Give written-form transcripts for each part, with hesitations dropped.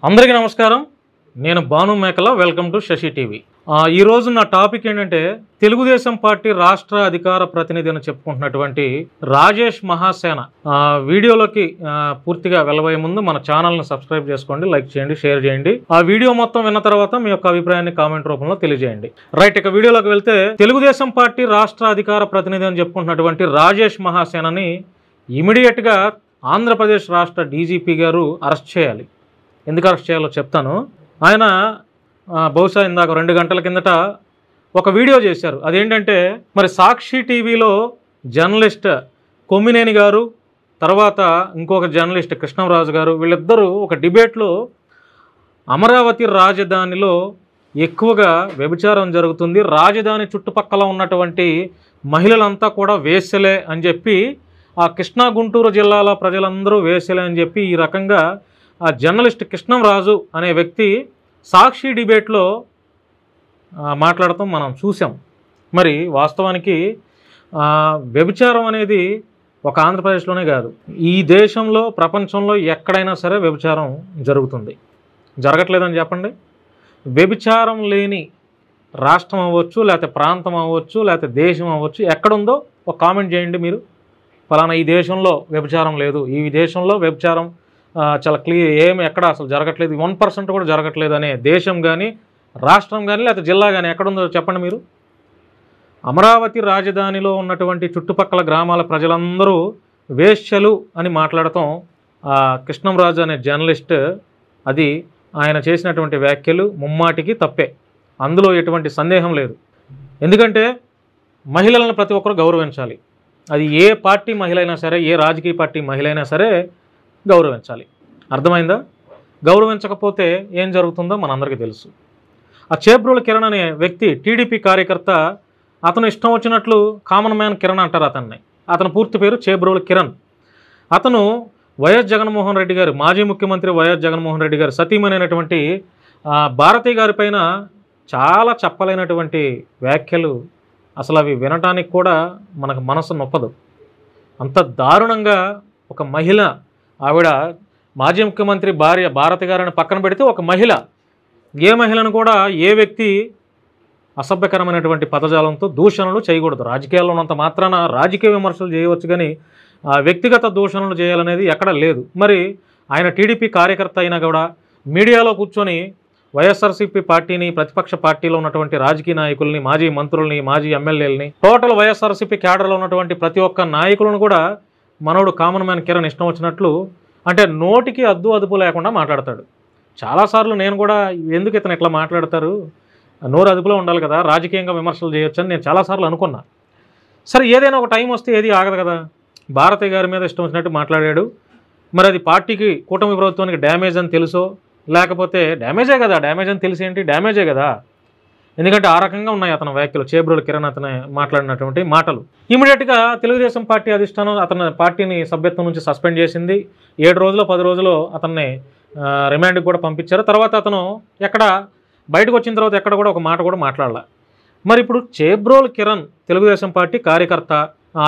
అందరికీ నమస్కారం. నేను Bhanu Mekala. Welcome to Sasi TV. ఈ రోజు నా టాపిక్ ఏంటంటే తెలుగుదేశం పార్టీ రాష్ట్ర అధికార ప్రతినిధి అని చెప్పుకుంటున్నటువంటి రాజేష్ మహాసేన వీడియోలోకి పూర్తిగా వెళ్ళబోయే ముందు మన ఛానల్ని సబ్స్క్రైబ్ చేసుకోండి, లైక్ చేయండి, షేర్ చేయండి. ఆ వీడియో మొత్తం విన్న తర్వాత మీ యొక్క అభిప్రాయాన్ని కామెంట్ రూపంలో తెలియజేయండి. రైట్, ఇక వీడియోలోకి వెళ్తే తెలుగుదేశం పార్టీ రాష్ట్ర అధికార ప్రతినిధి అని చెప్పుకుంటున్నటువంటి రాజేష్ మహాసేనని ఇమీడియట్గా ఆంధ్రప్రదేశ్ రాష్ట్ర డీజీపీ గారు అరెస్ట్ చేయాలి. ఎందుకు అరెస్ట్ చేయాలో చెప్తాను. ఆయన బహుశా ఇందాక 2 గంటల కిందట ఒక వీడియో చేశారు. అదేంటంటే మరి సాక్షి టీవీలో జర్నలిస్ట్ కొమ్మినేని గారు, తర్వాత ఇంకొక జర్నలిస్ట్ కృష్ణంరాజు గారు, వీళ్ళిద్దరూ ఒక డిబేట్లో అమరావతి రాజధానిలో ఎక్కువగా వ్యభిచారం జరుగుతుంది, రాజధాని చుట్టుపక్కల ఉన్నటువంటి మహిళలంతా కూడా వేశ్యలే అని చెప్పి, ఆ కృష్ణా గుంటూరు జిల్లాల ప్రజలందరూ వేశ్యలే అని చెప్పి ఈ రకంగా ఆ జర్నలిస్ట్ కృష్ణంరాజు అనే వ్యక్తి సాక్షి డిబేట్లో మాట్లాడటం మనం చూసాం. మరి వాస్తవానికి వ్యభిచారం అనేది ఒక ఆంధ్రప్రదేశ్లోనే కాదు, ఈ దేశంలో ప్రపంచంలో ఎక్కడైనా సరే వ్యభిచారం జరుగుతుంది. జరగట్లేదని చెప్పండి. వ్యభిచారం లేని రాష్ట్రం అవ్వచ్చు, లేకపోతే ప్రాంతం అవ్వచ్చు, లేకపోతే దేశం అవ్వచ్చు, ఎక్కడుందో ఒక కామెంట్ చేయండి మీరు. ఫలానా ఈ దేశంలో వ్యభిచారం లేదు, ఈ దేశంలో వ్యభిచారం చాలా క్లియర్, ఏమి ఎక్కడ అసలు జరగట్లేదు, 1% కూడా జరగట్లేదు అనే దేశం కానీ, రాష్ట్రం కానీ, లేకపోతే జిల్లా కానీ ఎక్కడుందో చెప్పండి మీరు. అమరావతి రాజధానిలో ఉన్నటువంటి చుట్టుపక్కల గ్రామాల ప్రజలందరూ వేశ్యలు అని మాట్లాడటం కృష్ణంరాజు అనే జర్నలిస్ట్, అది ఆయన చేసినటువంటి వ్యాఖ్యలు ముమ్మాటికి తప్పే, అందులో ఎటువంటి సందేహం లేదు. ఎందుకంటే మహిళలను ప్రతి ఒక్కరు గౌరవించాలి. అది ఏ పార్టీ మహిళ అయినా సరే, ఏ రాజకీయ పార్టీ మహిళ అయినా సరే గౌరవించాలి. అర్థమైందా? గౌరవించకపోతే ఏం జరుగుతుందో మనందరికీ తెలుసు. ఆ చేబ్రోలు కిరణ్ అనే వ్యక్తి టీడీపీ కార్యకర్త, అతను ఇష్టం వచ్చినట్లు కామన్ మ్యాన్ కిరణ్ అంటారు అతన్ని. అతని పూర్తి పేరు చేబ్రోలు కిరణ్. అతను వైఎస్ జగన్మోహన్ రెడ్డి గారు, మాజీ ముఖ్యమంత్రి వైఎస్ జగన్మోహన్ రెడ్డి గారు సతీమణి అయినటువంటి భారతి గారి పైన చాలా చెప్పలేనటువంటి వ్యాఖ్యలు, అసలు అవి వినటానికి కూడా మనకు మనసు నొప్పదు. అంత దారుణంగా ఒక మహిళ, ఆవిడ మాజీ ముఖ్యమంత్రి భార్య భారతి గారిని పక్కన పెడితే ఒక మహిళ, ఏ మహిళను కూడా ఏ వ్యక్తి అసభ్యకరమైనటువంటి పదజాలంతో దూషణలు చేయకూడదు. రాజకీయాల్లో ఉన్నంత మాత్రాన రాజకీయ విమర్శలు చేయవచ్చు, కానీ వ్యక్తిగత దూషణలు చేయాలనేది ఎక్కడ లేదు. మరి ఆయన టీడీపీ కార్యకర్త అయినా కూడా మీడియాలో కూర్చొని వైఎస్ఆర్సీపీ పార్టీని, ప్రతిపక్ష పార్టీలో ఉన్నటువంటి రాజకీయ నాయకుల్ని, మాజీ మంత్రుల్ని, మాజీ ఎమ్మెల్యేలని, టోటల్ వైఎస్ఆర్సీపీ క్యాడర్లో ఉన్నటువంటి ప్రతి ఒక్క నాయకులను కూడా మనోడు కామన్ మ్యాన్ కిరణ్ ఇష్టం వచ్చినట్లు, అంటే నోటికి అద్దు అదుపు లేకుండా మాట్లాడతాడు. చాలాసార్లు నేను కూడా ఎందుకు ఇతను ఇట్లా మాట్లాడతారు, నోరు అదుపులో ఉండాలి కదా, రాజకీయంగా విమర్శలు చేయొచ్చు అని నేను చాలాసార్లు అనుకున్నా. సరే, ఏదైనా ఒక టైం వస్తే ఏది ఆగదు కదా. భారతి గారి మీద ఇష్టం వచ్చినట్టు మాట్లాడాడు. మరి అది పార్టీకి, కూటమి ప్రభుత్వానికి డ్యామేజ్ అని తెలుసో, లేకపోతే డ్యామేజే కదా, డ్యామేజ్ అని తెలిసి ఏంటి, డ్యామేజే కదా. ఎందుకంటే ఆ రకంగా ఉన్నాయి అతని వ్యాఖ్యలు, చేబ్రోలు కిరణ్ అతను మాట్లాడినటువంటి మాటలు. ఇమీడియట్గా తెలుగుదేశం పార్టీ అధిష్టానం అతని పార్టీని సభ్యత్వం నుంచి సస్పెండ్ చేసింది. 7 రోజులు 10 రోజులు అతన్ని రిమాండ్కి కూడా పంపించారు. తర్వాత అతను ఎక్కడ బయటకు వచ్చిన తర్వాత ఎక్కడ కూడా ఒక మాట కూడా మాట్లాడాల. మరి ఇప్పుడు చేబ్రోలు కిరణ్ తెలుగుదేశం పార్టీ కార్యకర్త,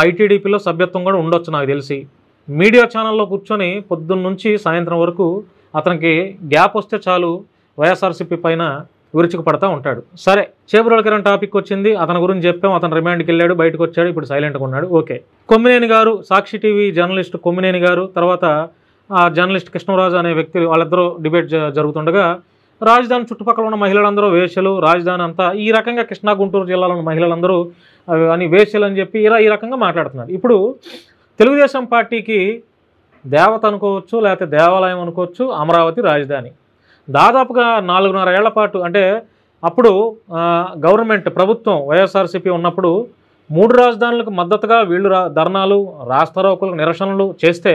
ఐటీడీపీలో సభ్యత్వం కూడా ఉండొచ్చు నాకు తెలిసి. మీడియా ఛానల్లో కూర్చొని పొద్దున్న నుంచి సాయంత్రం వరకు అతనికి గ్యాప్ వస్తే చాలు వైఎస్ఆర్సీపీ పైన విరుచుకు పడతా ఉంటాడు. సరే, చేబ్రోలు కిరణ్ టాపిక్ వచ్చింది, అతని గురించి చెప్పాం. అతను రిమాండ్కి వెళ్ళాడు, బయటకు వచ్చాడు, ఇప్పుడు సైలెంట్గా ఉన్నాడు. ఓకే. కొమ్మినేని గారు, సాక్షి టీవీ జర్నలిస్ట్ కొమ్మినేని గారు, తర్వాత ఆ జర్నలిస్ట్ కృష్ణంరాజు అనే వ్యక్తి, వాళ్ళిద్దరూ డిబేట్ జరుగుతుండగా రాజధాని చుట్టుపక్కల ఉన్న మహిళలందరూ వేశ్యలు, రాజధాని అంతా ఈ రకంగా కృష్ణా గుంటూరు జిల్లాలో ఉన్న మహిళలందరూ అని వేశ్యలు అని చెప్పి ఈ రకంగా మాట్లాడుతున్నారు. ఇప్పుడు తెలుగుదేశం పార్టీకి దేవత అనుకోవచ్చు, లేకపోతే దేవాలయం అనుకోవచ్చు అమరావతి రాజధాని. దాదాపుగా 4.5 ఏళ్ల పాటు, అంటే అప్పుడు గవర్నమెంట్ ప్రభుత్వం వైఎస్ఆర్సీపీ ఉన్నప్పుడు 3 రాజధానులకు మద్దతుగా వీళ్ళు ధర్నాలు, రాస్తారోకోలకు, నిరసనలు చేస్తే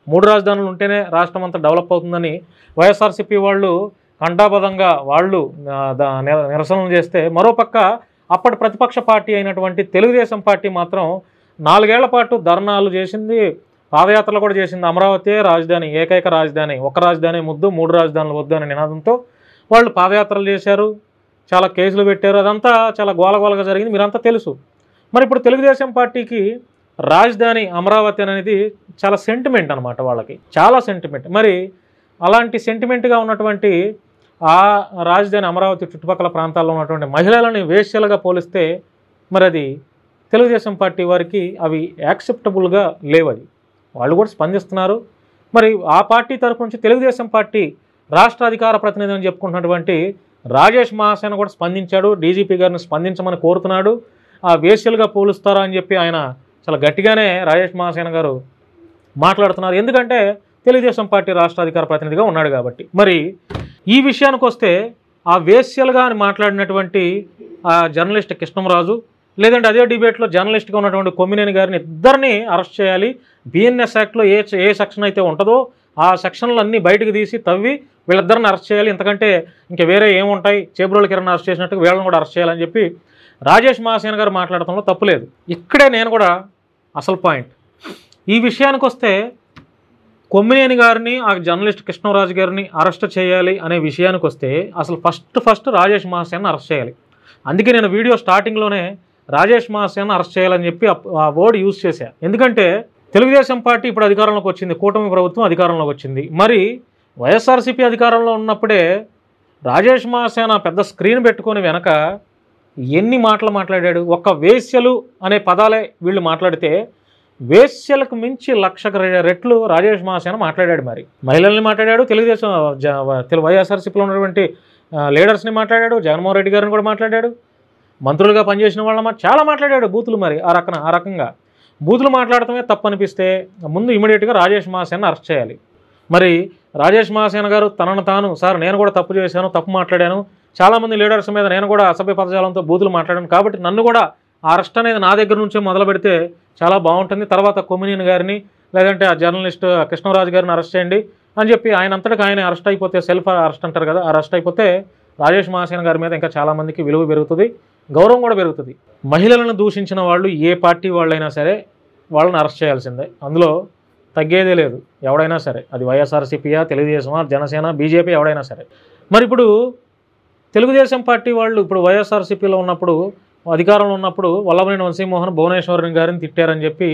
3 రాజధానులు ఉంటేనే రాష్ట్రం అంతా డెవలప్ అవుతుందని వైఎస్ఆర్సీపీ వాళ్ళు కంఠాబద్ధంగా వాళ్ళు నిరసనలు చేస్తే, మరోపక్క అప్పటి ప్రతిపక్ష పార్టీ అయినటువంటి తెలుగుదేశం పార్టీ మాత్రం 4 ఏళ్ల పాటు ధర్నాలు చేసింది, పాదయాత్రలు కూడా చేసింది. అమరావతి రాజధాని, ఏకైక రాజధాని, ఒక రాజధాని ముద్దు, 3 రాజధానులు వద్దు అనే నినాదంతో వాళ్ళు పాదయాత్రలు చేశారు, చాలా కేసులు పెట్టారు. అదంతా చాలా గోలగోలగా జరిగింది, మీరంతా తెలుసు. మరి ఇప్పుడు తెలుగుదేశం పార్టీకి రాజధాని అమరావతి అనేది చాలా సెంటిమెంట్ అనమాట, వాళ్ళకి చాలా సెంటిమెంట్. మరి అలాంటి సెంటిమెంట్గా ఉన్నటువంటి ఆ రాజధాని అమరావతి చుట్టుపక్కల ప్రాంతాల్లో ఉన్నటువంటి మహిళలని వేశ్యలుగా పోలిస్తే మరి అది తెలుగుదేశం పార్టీ వారికి అవి యాక్సెప్టబుల్గా లేవు. అది వాళ్ళు కూడా స్పందిస్తున్నారు. మరి ఆ పార్టీ తరఫు నుంచి తెలుగుదేశం పార్టీ రాష్ట్ర అధికార ప్రతినిధి అని చెప్పుకుంటున్నటువంటి రాజేష్ మహాసేన కూడా స్పందించాడు. డీజీపీ గారిని స్పందించమని కోరుతున్నాడు. ఆ వేశ్యలుగా పోలుస్తారా అని చెప్పి ఆయన చాలా గట్టిగానే రాజేష్ మహాసేన గారు మాట్లాడుతున్నారు. ఎందుకంటే తెలుగుదేశం పార్టీ రాష్ట్ర అధికార ప్రతినిధిగా ఉన్నాడు కాబట్టి. మరి ఈ విషయానికి వస్తే ఆ వేశ్యలుగా అని మాట్లాడినటువంటి ఆ జర్నలిస్ట్ కృష్ణంరాజు, లేదంటే అదే డిబేట్లో జర్నలిస్ట్గా ఉన్నటువంటి కొమ్మినేని గారిని ఇద్దరిని అరెస్ట్ చేయాలి. బిఎన్ఎస్ యాక్ట్లో ఏ సెక్షన్ అయితే ఉంటుందో ఆ సెక్షన్లన్నీ బయటకు తీసి తవ్వి వీళ్ళిద్దరిని అరెస్ట్ చేయాలి. ఇంతకంటే ఇంకా వేరే ఏముంటాయి, చేబ్రోలు కిరణ్ అరెస్ట్ చేసినట్టు వీళ్ళని కూడా అరెస్ట్ చేయాలని చెప్పి రాజేష్ మహాసేన గారు మాట్లాడటంలో తప్పులేదు. ఇక్కడే నేను కూడా అసలు పాయింట్, ఈ విషయానికి వస్తే కొమ్మినేని గారిని ఆ జర్నలిస్ట్ కృష్ణరాజు గారిని అరెస్ట్ చేయాలి అనే విషయానికి వస్తే అసలు ఫస్ట్ రాజేష్ మహాసేన అరెస్ట్ చేయాలి. అందుకే నేను వీడియో స్టార్టింగ్లోనే రాజేష్ మహాసేన అరెస్ట్ చేయాలని చెప్పి ఆ వర్డ్ యూజ్ చేశా. ఎందుకంటే తెలుగుదేశం పార్టీ ఇప్పుడు అధికారంలోకి వచ్చింది, కూటమి ప్రభుత్వం అధికారంలోకి వచ్చింది. మరి వైఎస్ఆర్సీపీ అధికారంలో ఉన్నప్పుడే రాజేష్ మహాసేన పెద్ద స్క్రీన్ పెట్టుకొని వెనక ఎన్ని మాటలు మాట్లాడాడు. ఒక్క వేశ్యలు అనే పదాలే వీళ్ళు మాట్లాడితే వేశ్యలకు మించి 1,00,000 రెట్లు రాజేష్ మహాసేన మాట్లాడాడు. మరి మహిళల్ని మాట్లాడాడు, తెలుగుదేశం వైఎస్ఆర్సీపీలో ఉన్నటువంటి లీడర్స్ని మాట్లాడాడు, జగన్మోహన్ రెడ్డి గారిని కూడా మాట్లాడాడు, మంత్రులుగా పనిచేసిన వాళ్ళ చాలా మాట్లాడాడు. బూతులు మరి ఆ రకంగా బూతులు మాట్లాడటమే తప్పు అనిపిస్తే ముందు ఇమీడియట్గా రాజేష్ మహాసేన అరెస్ట్ చేయాలి. మరి రాజేష్ మహాసేన గారు తనను తాను సార్ నేను కూడా తప్పు చేశాను, తప్పు మాట్లాడాను, చాలామంది లీడర్స్ మీద నేను కూడా అసభ్య పదజాలంతో బూతులు మాట్లాడాను, కాబట్టి నన్ను కూడా ఆ అరెస్ట్ అనేది నా దగ్గర నుంచే మొదలు పెడితే చాలా బాగుంటుంది, తర్వాత కొమ్మినేని గారిని లేదంటే ఆ జర్నలిస్ట్ కృష్ణరాజు గారిని అరెస్ట్ చేయండి అని చెప్పి ఆయన అంతటికి ఆయన అరెస్ట్ అయిపోతే, సెల్ఫ్ అరెస్ట్ అంటారు కదా, అరెస్ట్ అయిపోతే రాజేష్ మహాసేన గారి మీద ఇంకా చాలామందికి విలువ పెరుగుతుంది, గౌరవం కూడా పెరుగుతుంది. మహిళలను దూషించిన వాళ్ళు ఏ పార్టీ వాళ్ళైనా సరే వాళ్ళని అరెస్ట్ చేయాల్సిందే, అందులో తగ్గేదే లేదు. ఎవడైనా సరే, అది వైఎస్ఆర్సీపీయా, తెలుగుదేశమా, జనసేన, బీజేపీ, ఎవడైనా సరే. మరి ఇప్పుడు తెలుగుదేశం పార్టీ వాళ్ళు ఇప్పుడు వైఎస్ఆర్సీపీలో ఉన్నప్పుడు, అధికారంలో ఉన్నప్పుడు వల్లభనేని వంశీమోహన్ భువనేశ్వరి గారిని తిట్టారని చెప్పి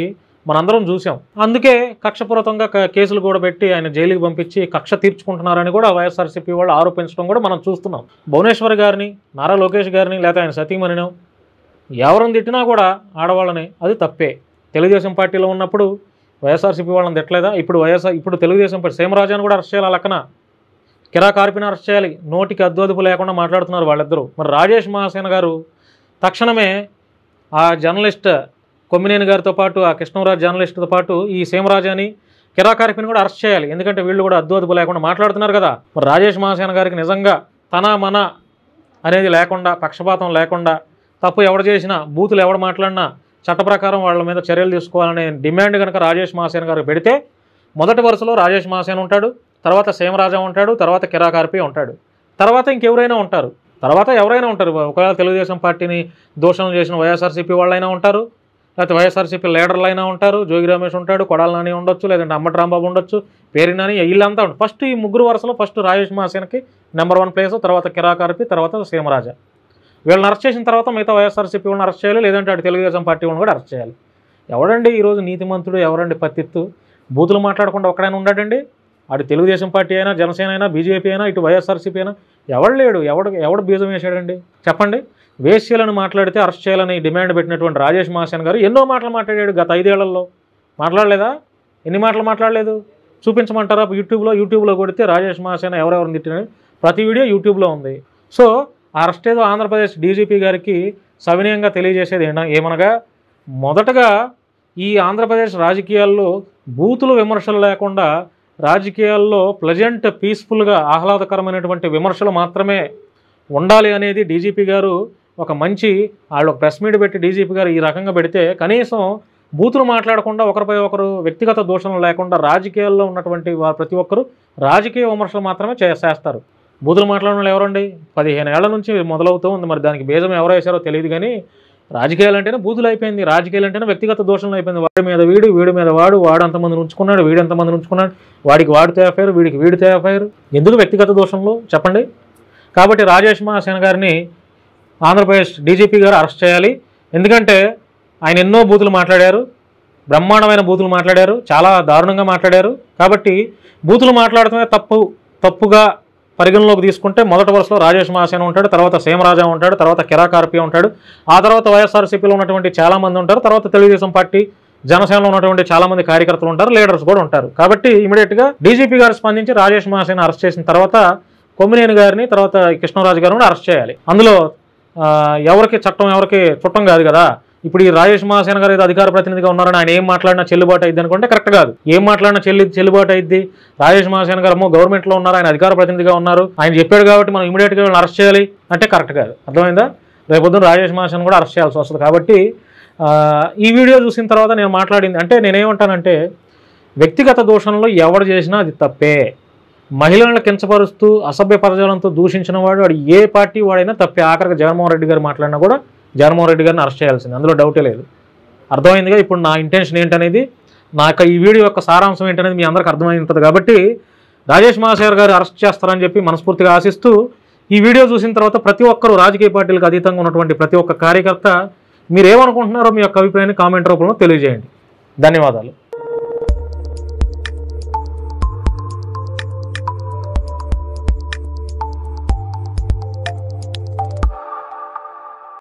మనందరం చూసాం. అందుకే కక్షపూరితంగా కేసులు కూడా పెట్టి ఆయన జైలుకి పంపించి కక్ష తీర్చుకుంటున్నారని కూడా వైఎస్ఆర్సీపీ వాళ్ళు ఆరోపించడం కూడా మనం చూస్తున్నాం. భువనేశ్వరి గారిని, నారా లోకేష్ గారిని, లేదా ఆయన సతీమణినో ఎవరిని తిట్టినా కూడా ఆడవాళ్ళని, అది తప్పే. తెలుగుదేశం పార్టీలో ఉన్నప్పుడు వైఎస్ఆర్సీపీ వాళ్ళని తిట్టలేదా? ఇప్పుడు తెలుగుదేశం పార్టీ సీమరాజాను కూడా అరెస్ట్ చేయాలి, లక్కన కిరా కార్పిని అరెస్ట్ చేయాలి. నోటికి అద్దు లేకుండా మాట్లాడుతున్నారు వాళ్ళిద్దరూ. మరి రాజేష్ మహాసేన గారు తక్షణమే ఆ జర్నలిస్ట్ కొమ్మినేని గారితో పాటు, ఆ కృష్ణరాజు జర్నలిస్ట్తో పాటు ఈ సీమరాజాని, కిరా కార్పిని కూడా అరెస్ట్ చేయాలి. ఎందుకంటే వీళ్ళు కూడా అద్దు లేకుండా మాట్లాడుతున్నారు కదా. మరి రాజేష్ మహాసేన గారికి నిజంగా తన మన అనేది లేకుండా, పక్షపాతం లేకుండా, తప్పు ఎవడు చేసినా, బూతులు ఎవడు మాట్లాడినా చట్ట ప్రకారం వాళ్ళ మీద చర్యలు తీసుకోవాలనే డిమాండ్ కనుక రాజేష్ మహాసేన గారికి పెడితే మొదటి వరుసలో రాజేష్ మహాసేన ఉంటాడు, తర్వాత సీమరాజా ఉంటాడు, తర్వాత కిరా కార్పి ఉంటాడు, తర్వాత ఇంకెవరైనా ఉంటారు, ఒకవేళ తెలుగుదేశం పార్టీని దూషణ చేసిన వైఎస్ఆర్సీపీ వాళ్ళైనా ఉంటారు, లేకపోతే వైఎస్ఆర్సీపీ లీడర్లు అయినా ఉంటారు. జోగి రమేష్ ఉంటాడు, కొడాల నాని ఉండొచ్చు, లేదంటే అంబటి రాంబాబు ఉండొచ్చు, పేరు నాని, వీళ్ళంతా ఉంటారు. ఫస్ట్ ఈ ముగ్గురు వరుసలో ఫస్ట్ రాజేష్ మహాసేనకి నెంబర్ 1 ప్లేస్, తర్వాత కిరా కార్పి, తర్వాత సీమరాజా. వీళ్ళని అరెస్ట్ చేసిన తర్వాత మిగతా వైఎస్ఆర్సీపీ వాళ్ళని అరెస్ట్ చేయాలి, లేదంటే అటు తెలుగుదేశం పార్టీ వాళ్ళని కూడా అరెస్ట్ చేయాలి. ఎవడండి ఈరోజు నీతిమంతుడు, ఎవరండి పత్తిత్తు? బూతులు మాట్లాడకుండా ఒక్కడైనా ఉన్నాడండి? అటు తెలుగుదేశం పార్టీ అయినా, జనసేన అయినా, బీజేపీ అయినా, ఇటు వైఎస్ఆర్సీపీ అయినా ఎవడు లేడు. ఎవడు బీజం వేసాడండి చెప్పండి? వేశ్యలను మాట్లాడితే అరెస్ట్ చేయాలని డిమాండ్ పెట్టినటువంటి రాజేష్ మహాసేన గారు ఎన్నో మాటలు మాట్లాడాడు గత 5 ఏళ్లలో. మాట్లాడలేదా? ఎన్ని మాటలు మాట్లాడలేదు? చూపించమంటారా? యూట్యూబ్లో కొడితే రాజేష్ మహాసేన ఎవరెవరిని తిట్టినని ప్రతి వీడియో యూట్యూబ్లో ఉంది. సో అరెస్ట్ ఏదో ఆంధ్రప్రదేశ్ డీజీపీ గారికి సవినయంగా తెలియజేసేది ఏమనగా, మొదటగా ఈ ఆంధ్రప్రదేశ్ రాజకీయాల్లో బూతులు విమర్శలు లేకుండా, రాజకీయాల్లో ప్లెజెంట్, పీస్ఫుల్గా, ఆహ్లాదకరమైనటువంటి విమర్శలు మాత్రమే ఉండాలి అనేది డీజీపీ గారు ఒక మంచి, వాళ్ళు ఒక ప్రెస్ మీట్ పెట్టి డీజీపీ గారు ఈ రకంగా పెడితే కనీసం బూతులు మాట్లాడకుండా, ఒకరిపై ఒకరు వ్యక్తిగత దూషణలు లేకుండా రాజకీయాల్లో ఉన్నటువంటి ప్రతి ఒక్కరూ రాజకీయ విమర్శలు మాత్రమే చేస్తారు. బూతులు మాట్లాడడం ఎవరండి? 15 ఏళ్ల నుంచి మొదలవుతూ ఉంది. మరి దానికి బీజం ఎవరు వేశారో తెలియదు, కానీ రాజకీయాలు అంటేనే బూతులు అయిపోయింది, రాజకీయాలు అంటేనే వ్యక్తిగత దోషణలు అయిపోయింది. వాడి మీద వీడి మీద వాడు అంతమందిని ఉంచుకున్నాడు, వీడు ఎంతమందిని ఉంచుకున్నాడు, వాడికి వాడితే అఫైర్, వీడితే అఫైర్. ఎందుకు వ్యక్తిగత దోషణలు చెప్పండి? కాబట్టి రాజేష్ మహాసేన గారిని ఆంధ్రప్రదేశ్ డీజీపీ గారు అరెస్ట్ చేయాలి. ఎందుకంటే ఆయన ఎన్నో బూతులు మాట్లాడారు. బ్రహ్మాండమైన బూతులు మాట్లాడారు, చాలా దారుణంగా మాట్లాడారు. కాబట్టి బూతులు మాట్లాడటమే తప్పుగా పరిగణలోకి తీసుకుంటే మొదటి వరుసలో రాజేష్ మహాసేన ఉంటాడు, తర్వాత సీమరాజా ఉంటాడు, తర్వాత కిరాకార్పి ఉంటాడు, ఆ తర్వాత వైఎస్ఆర్సీపీలో ఉన్నటువంటి చాలామంది ఉంటారు, తర్వాత తెలుగుదేశం పార్టీ జనసేనలో ఉన్నటువంటి చాలామంది కార్యకర్తలు ఉంటారు, లీడర్స్ కూడా ఉంటారు. కాబట్టి ఇమీడియట్గా డీజీపీ గారు స్పందించి రాజేష్ మహాసేన అరెస్ట్ చేసిన తర్వాత కొమ్మినేని గారిని, తర్వాత కృష్ణరాజు గారిని అరెస్ట్ చేయాలి. అందులో ఎవరికి చట్టం ఎవరికి చుట్టం కాదు కదా. ఇప్పుడు ఈ రాజేష్ మహాసేన గారు ఏదో అధికార ప్రతినిధిగా ఉన్నారని ఆయన ఏం మాట్లాడినా చెల్లుబాటు అయింది అనుకుంటే కరెక్ట్ కాదు. ఏం మాట్లాడినా చెల్లుబాటు అయింది. రాజేష్ మహాసేన గారు గవర్నమెంట్లో ఉన్నారు, ఆయన అధికార ప్రతినిధిగా ఉన్నారు, ఆయన చెప్పాడు కాబట్టి మనం ఇమీడియట్గా వీళ్ళని అరెస్ట్ చేయాలి అంటే కరెక్ట్ కాదు. అర్థమైందా? రేపొద్దున రాజేష్ మహాసేన కూడా అరెస్ట్ చేయాల్సి వస్తుంది. కాబట్టి ఈ వీడియో చూసిన తర్వాత నేను మాట్లాడింది అంటే నేనేమంటానంటే, వ్యక్తిగత దూషణలో ఎవరు చేసినా అది తప్పే. మహిళలను కించపరుస్తూ అసభ్య పదజాలంతో దూషించిన వాడు ఏ పార్టీ వాడైనా తప్పే. ఆఖరికి జగన్మోహన్ రెడ్డి గారు మాట్లాడినా కూడా జగన్మోహన్ రెడ్డి గారిని అరెస్ట్ చేయాల్సింది, అందులో డౌటే లేదు. అర్థమైందిగా? ఇప్పుడు నా ఇంటెన్షన్ ఏంటనేది, నాకు ఈ వీడియో యొక్క సారాంశం ఏంటనేది మీ అందరికి అర్థమై ఉంటుంది. కాబట్టి రాజేష్ మహాసేన గారు అరెస్ట్ చేస్తారని చెప్పి మనస్ఫూర్తిగా ఆశిస్తూ, ఈ వీడియో చూసిన తర్వాత ప్రతి ఒక్కరూ రాజకీయ పార్టీలకు అతీతంగా ఉన్నటువంటి ప్రతి ఒక్క కార్యకర్త మీరేమనుకుంటున్నారో మీ యొక్క అభిప్రాయాన్ని కామెంట్ రూపంలో తెలియజేయండి. ధన్యవాదాలు.